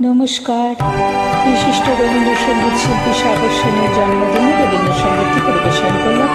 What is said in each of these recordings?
নমস্কার। বিশিষ্ট রবীন্দ্রসঙ্গীত শিল্পী সাগর সেনের জন্মদিনে রবীন্দ্রসঙ্গীতটি পরিবেশন করলাম।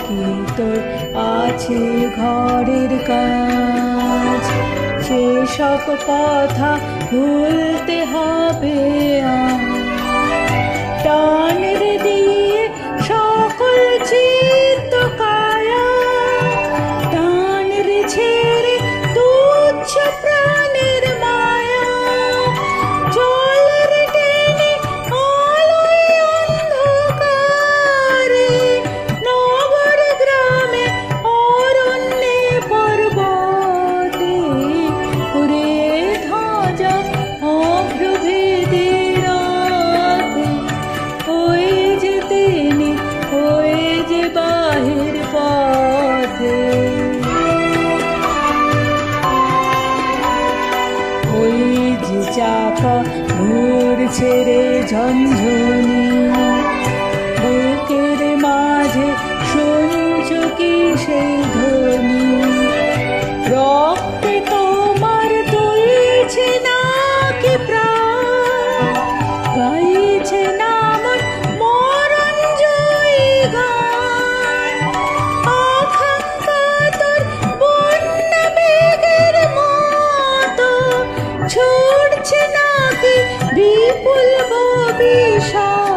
কি তোর আছে ঘরের কাজ, সেসব কথা ভুলতে হবে। টানের দিয়ে সকল চিত্ত কায়া, টানের ছেড়ে তুচ্ছ প্রাণের মায়া, জলের টেনে আলোয় অন্ধকারে, নগর গ্রামে অরণ্যে পর্বতে, উড়ে ধ্বজা অভ্রভেদী রাতে, ওই যে তিনি, ওই যে বাহির পথে, ওই যে চাকা ঘুরছে রে ঝনঝনি, বুকের মাঝে শুনছ কি সেই ধ্বনি, রক্তে তোমার তুলছে নাকি প্রাণ, গাইছে না আমার মরণ জয়ী গান, আকাঙ্ক্ষা তোর বন্যা মেঘের মতো ছুটছে নাকি বিপুল ভবিষ্যৎ।